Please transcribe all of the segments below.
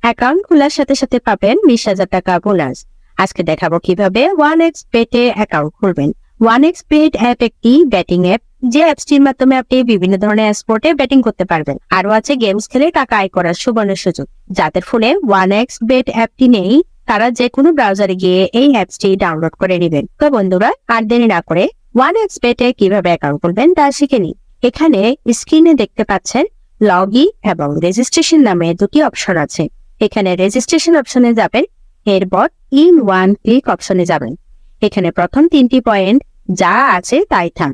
Account খোলার সাথে সাথে পাবেন 20,000 টাকা বোনাস। আজকে দেখাবো কিভাবে 1xbet এ অ্যাকাউন্ট খুলবেন। 1xbet অ্যাপ একটি ব্যাটিং অ্যাপ, যে অ্যাপটির মাধ্যমে আপনি বিভিন্ন ধরনের স্পোর্টে ব্যাটিং করতে পারবেন। আরো আছে গেমস খেলে টাকা আয় করার সুবর্ণ সুযোগ। যাদের ফোনে 1xbet অ্যাপটি নেই তারা যে কোনো ব্রাউজারে গিয়ে এই অ্যাপটি ডাউনলোড করে নেবেন। তো বন্ধুরা, আর দেরি না করে 1xbet এ কিভাবে অ্যাকাউন্ট খুলবেন তা শিখে নিন। এখানে স্ক্রিনে দেখতে পাচ্ছেন লগ ইন এবং রেজিস্ট্রেশন নামে দুটি অপশন আছে। এখানে রেজিস্ট্রেশন অপশনে যাবেন, এরপর ইন ওয়ান ক্লিক অপশনে যাবেন। এখানে প্রথম 3টি পয়েন্ট যা আছে তাই থাক।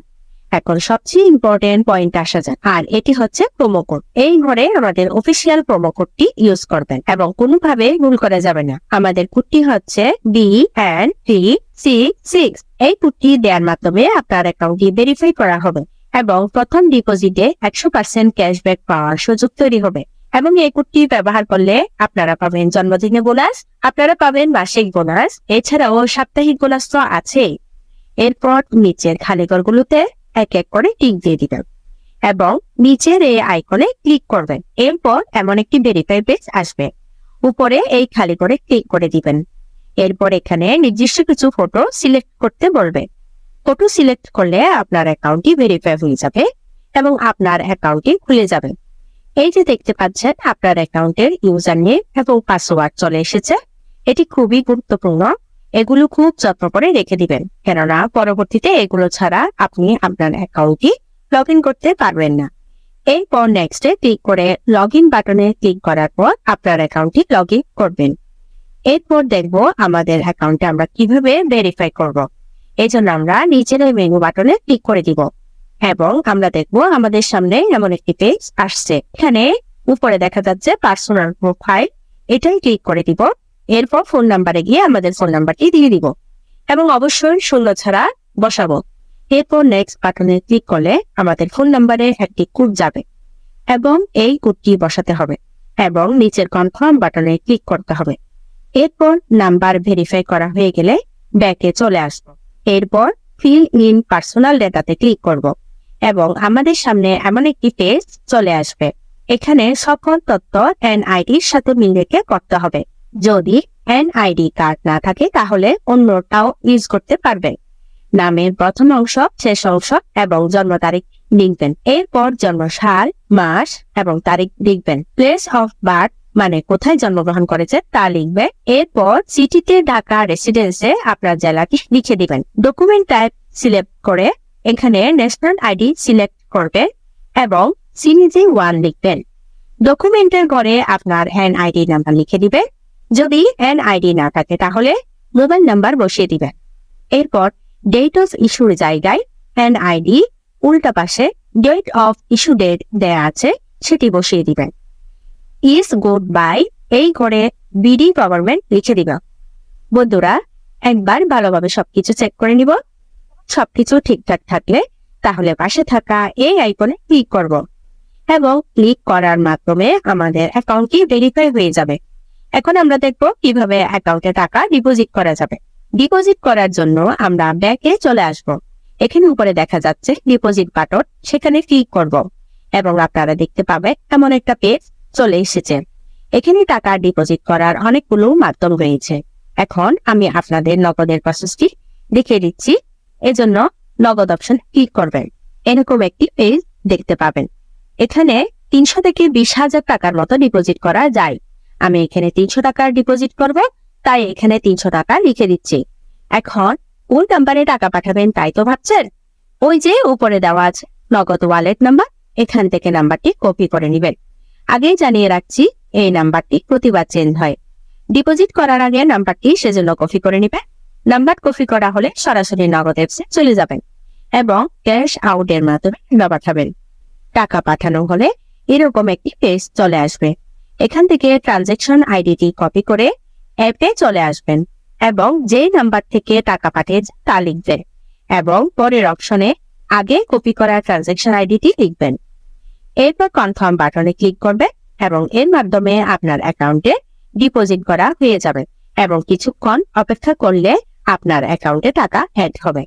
এখন সবচেয়ে ইম্পর্টেন্ট পয়েন্ট আসা যায়, আর এটি হচ্ছে প্রোমো কোড। এই ঘরে আমাদের অফিসিয়াল প্রোমো কোডটি ইউজ করবেন এবং কোনোভাবে ভুল করা যাবে না। আমাদের কোডটি হচ্ছে BN366। এই কোডটি দেওয়ার মাধ্যমে আপনার অ্যাকাউন্টটি ভেরিফাই করা হবে এবং প্রথম ডিপোজিটে 100% ক্যাশব্যাক পাওয়ার সুযোগ তৈরি হবে। এবং এই কোডটি ব্যবহার করলে আপনারা পাবেন জন্মদিনে বোনাস, আপনারা পাবেন মাসিক বোনাস, এছাড়াও সাপ্তাহিক বোনাস তো আছেই। এরপর নিচের খালি ঘরগুলোতে এক এক করে টিক দিয়ে দিবেন এবং নিচের এই আইকনে ক্লিক করবেন। এরপর এমন একটি ভেরিফাই পেজ আসবে, উপরে এই খালি করে ক্লিক করে দিবেন। এরপর এখানে নির্দিষ্ট কিছু ফটো সিলেক্ট করতে বলবে। ফটো সিলেক্ট করলে আপনার অ্যাকাউন্টটি ভেরিফাই হয়ে যাবে এবং আপনার অ্যাকাউন্টটি খুলে যাবে। এই যে দেখতে পাচ্ছেন আপনার অ্যাকাউন্টের ইউজার নেম এবং পাসওয়ার্ড চলে এসেছে। এটি খুবই গুরুত্বপূর্ণ, এগুলো খুব যত্ন করে রেখে দিবেন, কেননা পরবর্তীতে এগুলো ছাড়া আপনি আপনার অ্যাকাউন্টটি লগ ইন করতে পারবেন না। এরপর নেক্সটে ক্লিক করে লগ ইন বাটনে ক্লিক করার পর আপনার অ্যাকাউন্টটি লগ ইন করবেন। এরপর দেখবো আমাদের অ্যাকাউন্টে আমরা কিভাবে ভেরিফাই করব। এই জন্য আমরা নিচের মেনু বাটনে ক্লিক করে দিব এবং আমরা দেখবো আমাদের সামনে এমন একটি পেজ আসছে। এখানে উপরে দেখা যাচ্ছে পার্সোনাল প্রোফাইল, এটাই ক্লিক করে দিব। এরপর ফোন নাম্বারে গিয়ে আমাদের ফোন নাম্বারটি দিয়ে দিব এবং অবশ্যই শূন্য ছাড়া বসাবো। এরপর নেক্সট বাটনে ক্লিক করলে আমাদের ফোন নাম্বারে একটি কোড যাবে এবং এই কোডটি বসাতে হবে এবং নিচের কনফার্ম বাটনে ক্লিক করতে হবে। এরপর নাম্বার ভেরিফাই করা হয়ে গেলে ব্যাকে চলে আসবো। এরপর ফিল ইন পার্সোনাল ডেটাতে ক্লিক করব এবং আমাদের সামনে এমন একটি পেজ চলে আসবে। এখানে সকল তথ্য এনআইডির সাথে মিল রেখে করতে হবে। যদি এনআইডি কার্ড না থাকে তাহলে অন্যটাও ইউজ করতে পারবেন। নামের প্রথম অংশ, শেষ অংশ এবং জন্ম তারিখ লিখবেন। এরপর জন্ম সাল, মাস এবং তারিখ লিখবেন। প্লেস অফ বার্থ মানে কোথায় জন্মগ্রহণ করেছে তা লিখবে। এরপর সিটিতে ঢাকা রেসিডেন্সে আপনার জেলাটি লিখে দিবেন। ডকুমেন্ট টাইপ সিলেক্ট করে এখানে ন্যাশনাল আইডি সিলেক্ট করবেন এবং সিরিজে 1 লিখবেন। ডকুমেন্টের ঘরে আপনার এনআইডি নাম্বার লিখে দিবেন। যদি এনআইডি না থাকে তাহলে মোবাইল নাম্বার বসিয়ে দিবেন। এরপর ডেট অফ ইস্যুর জায়গায় এনআইডি উল্টা পাশে ডেট অফ ইস্যু ডেট দেয়া আছে সেটি বসিয়ে দিবেন। ইজ গুড বাই এই ঘরে বিডি গভর্নমেন্ট লিখে দিবেন। বন্ধুরা, একবার ভালোভাবে সবকিছু চেক করে নিব। সবকিছু ঠিকঠাক থাকলে তাহলে পাশে থাকা এই আইকনে ক্লিক করব এবং ক্লিক করার মাধ্যমে আমাদের অ্যাকাউন্টটি ভেরিফাই হয়ে যাবে। এখন আমরা দেখব কিভাবে অ্যাকাউন্টে টাকা ডিপোজিট করা যাবে। ডিপোজিট করার জন্য আমরা ব্যাকে চলে আসব। এখানে উপরে দেখা যাচ্ছে ডিপোজিট বাটন, সেখানে ক্লিক করব এবং আপনারা দেখতে পাবেন এমন একটা পেজ চলে এসেছে। এখানে টাকা ডিপোজিট করার অনেকগুলো মাধ্যম রয়েছে। এখন আমি আপনাদের নগদের প্রসেসটি দেখিয়ে দিচ্ছি। এজন্য নগদ অপশন ক্লিক করবেন। এরকম একটি পেজ দেখতে পাবেন। এখানে 300 থেকে 20,000 টাকার মতো ডিপোজিট করা যায়। আমি এখানে 300 টাকার ডিপোজিট করব, তাই এখানে 300 টাকা লিখে দিচ্ছি। এখন কোন নাম্বারে টাকা পাঠাবেন তাই তো ভাবছেন? ওই যে উপরে দেওয়া আছে নগদ ওয়ালেট নাম্বার, এখান থেকে নাম্বারটি কপি করে নেবেন। আগেই জানিয়ে রাখছি এই নাম্বারটি প্রতিবার চেঞ্জ হয়। ডিপোজিট করার আগে নাম্বারটি সেজন্য কপি করে নেবেন। নাম্বার কপি করা হলে সরাসরি নগদ অ্যাপসে চলে যাবেন এবং ক্যাশ আউটের মাধ্যমে টাকা পাঠাবেন। টাকা পাঠানো হলে এরকম একটি পেজ চলে আসবে। এখান থেকে ট্রানজ্যাকশন আইডিটি কপি করে অ্যাপে চলে আসবেন এবং যে নাম্বার থেকে টাকা পাঠিয়েছে তা লিখবেন এবং পরের অপশনে আগে কপি করা ট্রানজ্যাকশন আইডিটি লিখবেন। এরপর কনফার্ম বাটনে ক্লিক করবেন এবং এর মাধ্যমে আপনার অ্যাকাউন্টে ডিপোজিট করা হয়ে যাবে এবং কিছুক্ষণ অপেক্ষা করলে আপনার অ্যাকাউন্টে টাকা অ্যাড হবে।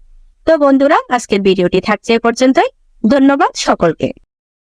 তো বন্ধুরা, আজকের ভিডিওটি থাকছে এ পর্যন্তই। ধন্যবাদ সকলকে।